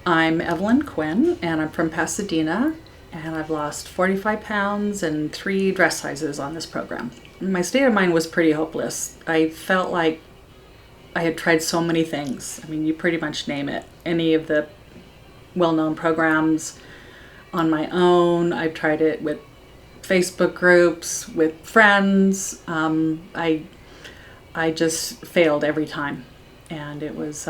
I'm Evelyn Quinn, and I'm from Pasadena, and I've lost 45 pounds and 3 dress sizes on this program. My state of mind was pretty hopeless. I felt like I had tried so many things. I mean, you pretty much name it. Any of the well-known programs on my own. I've tried it with Facebook groups, with friends. I just failed every time. And it was...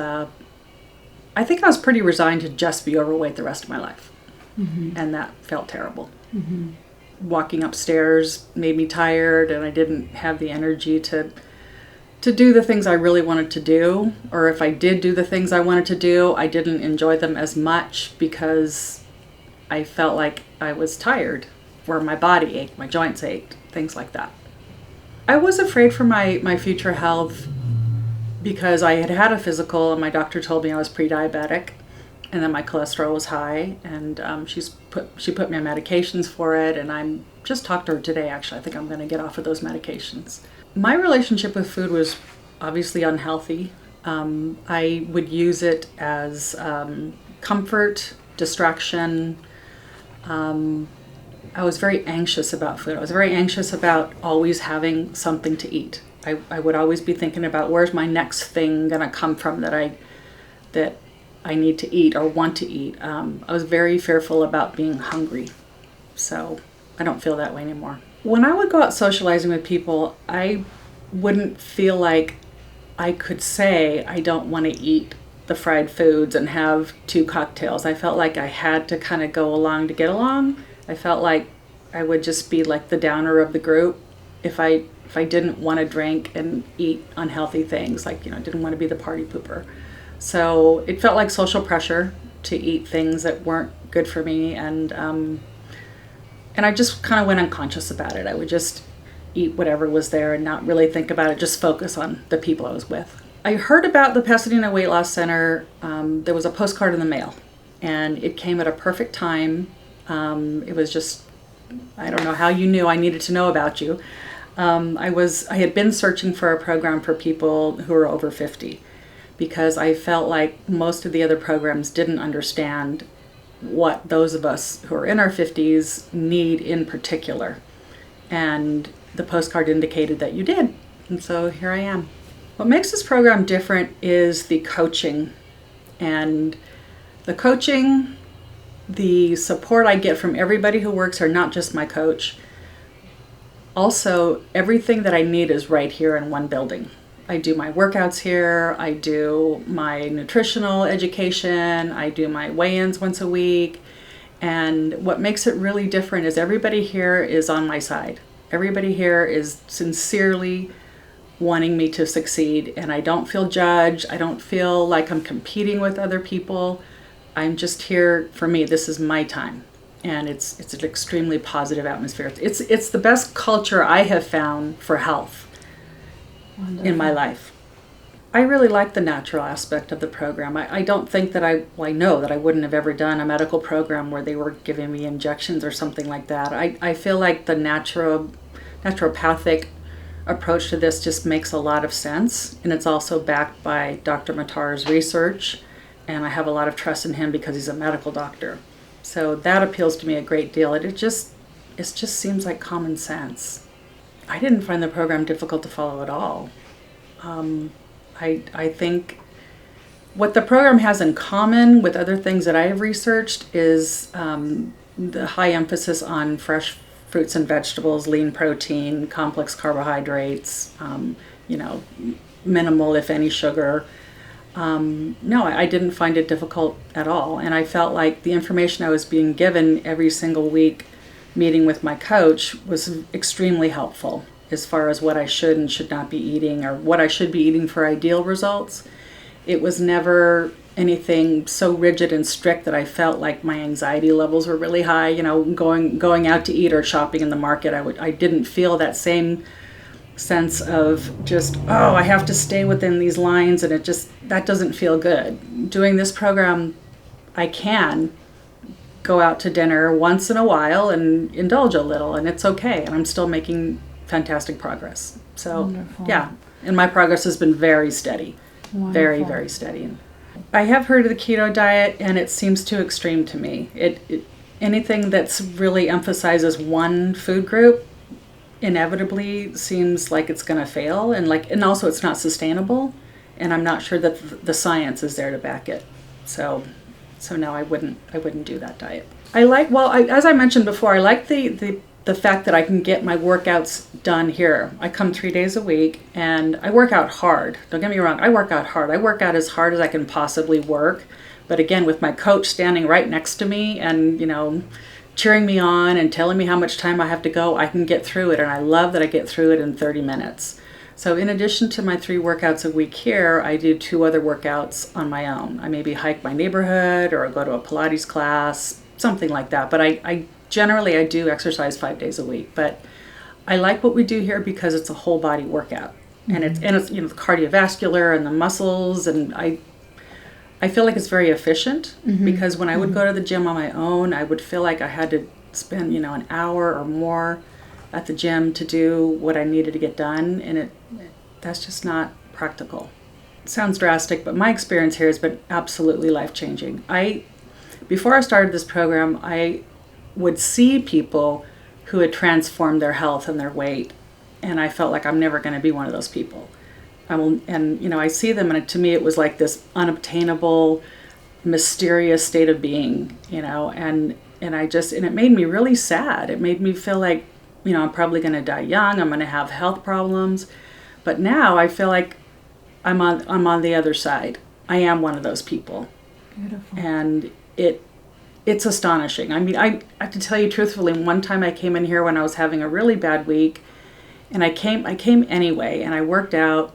I think I was pretty resigned to just be overweight the rest of my life. Mm-hmm. And that felt terrible. Mm-hmm. Walking upstairs made me tired, and I didn't have the energy to do the things I really wanted to do. Or if I did do the things I wanted to do, I didn't enjoy them as much because I felt like I was tired, or my body ached, my joints ached, things like that. I was afraid for my future health because I had had a physical and my doctor told me I was pre-diabetic and that my cholesterol was high, and she put me on medications for it, and I'm just talked to her today actually. I think I'm going to get off of those medications. My relationship with food was obviously unhealthy. I would use it as comfort, distraction. I was very anxious about food. I was very anxious about always having something to eat. I would always be thinking about where's my next thing going to come from that I need to eat or want to eat. I was very fearful about being hungry. So I don't feel that way anymore. When I would go out socializing with people, I wouldn't feel like I could say I don't want to eat the fried foods and have 2 cocktails. I felt like I had to kind of go along to get along. I felt like I would just be like the downer of the group if I didn't want to drink and eat unhealthy things, like, didn't want to be the party pooper. So it felt like social pressure to eat things that weren't good for me, and I just kind of went unconscious about it. I would just eat whatever was there and not really think about it, just focus on the people I was with. I heard about the Pasadena Weight Loss Center. There was a postcard in the mail, and it came at a perfect time. It was just, I don't know how you knew I needed to know about you. I had been searching for a program for people who are over 50 because I felt like most of the other programs didn't understand what those of us who are in our 50s need in particular. And the postcard indicated that you did. And so here I am. What makes this program different is the coaching. And the coaching, the support I get from everybody who works here, not just my coach. Also, everything that I need is right here in one building. I do my workouts here, I do my nutritional education, I do my weigh-ins once a week. And what makes it really different is everybody here is on my side. Everybody here is sincerely wanting me to succeed, and I don't feel judged. I don't feel like I'm competing with other people. I'm just here for me. This is my time. And it's an extremely positive atmosphere. It's the best culture I have found for health. Wonderful. In my life. I really like the natural aspect of the program. I don't think that I know that I wouldn't have ever done a medical program where they were giving me injections or something like that. I feel like the naturopathic approach to this just makes a lot of sense. And it's also backed by Dr. Matar's research. And I have a lot of trust in him because he's a medical doctor. So that appeals to me a great deal. It just seems like common sense. I didn't find the program difficult to follow at all. I think what the program has in common with other things that I have researched is the high emphasis on fresh fruits and vegetables, lean protein, complex carbohydrates, minimal, if any, sugar. No, I didn't find it difficult at all. And I felt like the information I was being given every single week meeting with my coach was extremely helpful as far as what I should and should not be eating or what I should be eating for ideal results. It was never anything so rigid and strict that I felt like my anxiety levels were really high. Going out to eat or shopping in the market, I didn't feel that same sense of just, I have to stay within these lines, and that doesn't feel good. Doing this program, I can go out to dinner once in a while and indulge a little, and it's okay, and I'm still making fantastic progress. So, wonderful. Yeah, and my progress has been very steady. Wonderful. Very, very steady. I have heard of the keto diet, and it seems too extreme to me. Anything that's really emphasizes one food group inevitably seems like it's going to fail, and also it's not sustainable, and I'm not sure that the science is there to back it. So no, I wouldn't do that diet. As I mentioned before, I like the fact that I can get my workouts done here. I come 3 days a week and I work out hard. Don't get me wrong, I work out hard. I work out as hard as I can possibly work. But again, with my coach standing right next to me and, cheering me on and telling me how much time I have to go, I can get through it. And I love that I get through it in 30 minutes. So in addition to my 3 workouts a week here, I do 2 other workouts on my own. I maybe hike my neighborhood or go to a Pilates class, something like that. But I generally do exercise 5 days a week. But I like what we do here because it's a whole body workout. And it's the cardiovascular and the muscles, and I feel like it's very efficient because when I would go to the gym on my own, I would feel like I had to spend, an hour or more at the gym to do what I needed to get done, and that's just not practical. It sounds drastic, but my experience here has been absolutely life-changing. Before I started this program, I would see people who had transformed their health and their weight, and I felt like I'm never going to be one of those people. I see them, and to me it was like this unobtainable, mysterious state of being, and it made me really sad. It made me feel like, I'm probably going to die young. I'm going to have health problems. But now I feel like I'm on the other side. I am one of those people. Beautiful. And it's astonishing. I mean, I have to tell you truthfully, one time I came in here when I was having a really bad week, and I came anyway, and I worked out,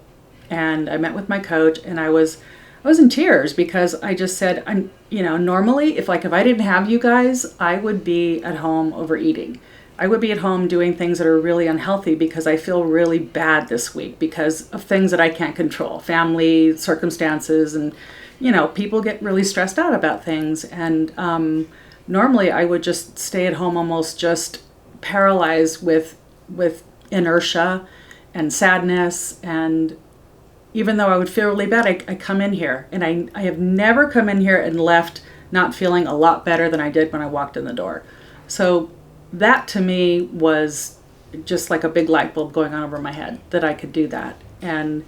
and I met with my coach, and I was in tears because I just said, normally if I didn't have you guys, I would be at home overeating. I would be at home doing things that are really unhealthy because I feel really bad this week because of things that I can't control, family circumstances, and people get really stressed out about things. And normally I would just stay at home almost just paralyzed with inertia and sadness. And even though I would feel really bad, I come in here, and I have never come in here and left not feeling a lot better than I did when I walked in the door. So that to me was just like a big light bulb going on over my head that I could do that. And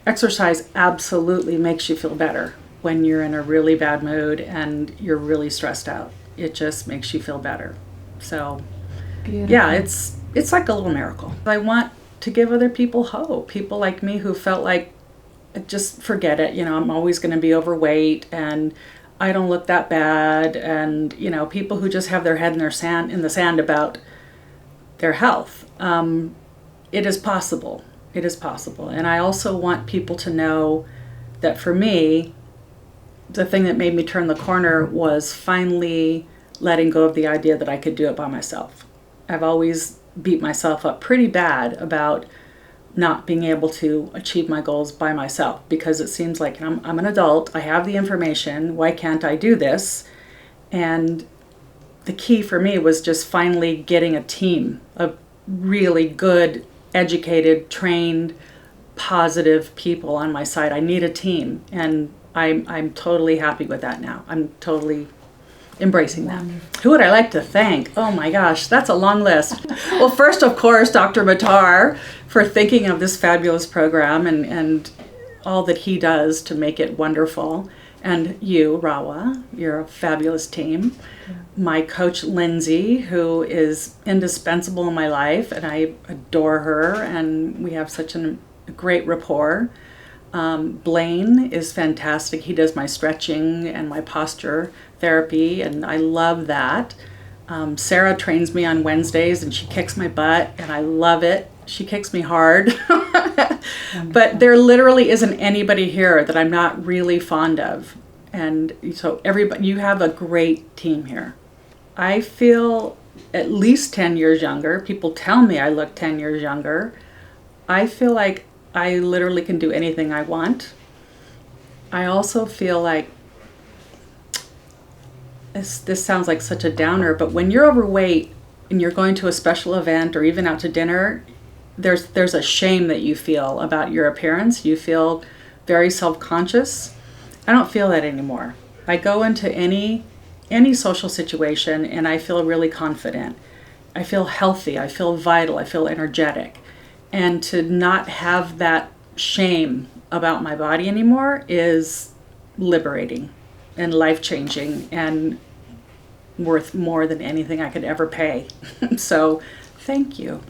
exercise absolutely makes you feel better when you're in a really bad mood and you're really stressed out. It just makes you feel better. So beautiful. Yeah, it's like a little miracle. I want to give other people hope. People like me who felt like, just forget it, I'm always going to be overweight and I don't look that bad, and people who just have their head in the sand about their health. It is possible. It is possible. And I also want people to know that for me, the thing that made me turn the corner was finally letting go of the idea that I could do it by myself. I've always beat myself up pretty bad about not being able to achieve my goals by myself because it seems like I'm an adult, I have the information, why can't I do this? And the key for me was just finally getting a team of really good, educated, trained, positive people on my side. I need a team, and I'm totally happy with that now. I'm totally embracing that. Who would I like to thank? Oh my gosh, that's a long list. Well, first, of course, Dr. Matar for thinking of this fabulous program and all that he does to make it wonderful. And you, Rawa, you're a fabulous team. Yeah. My coach, Lindsay, who is indispensable in my life, and I adore her, and we have such a great rapport. Blaine is fantastic. He does my stretching and my posture therapy, and I love that. Sarah trains me on Wednesdays, and she kicks my butt, and I love it. She kicks me hard. But there literally isn't anybody here that I'm not really fond of. And so everybody, you have a great team here. I feel at least 10 years younger. People tell me I look 10 years younger. I feel like I literally can do anything I want. I also feel like, this sounds like such a downer, but when you're overweight and you're going to a special event or even out to dinner, there's a shame that you feel about your appearance. You feel very self-conscious. I don't feel that anymore. I go into any social situation and I feel really confident. I feel healthy, I feel vital, I feel energetic. And to not have that shame about my body anymore is liberating and life-changing and worth more than anything I could ever pay. So, thank you.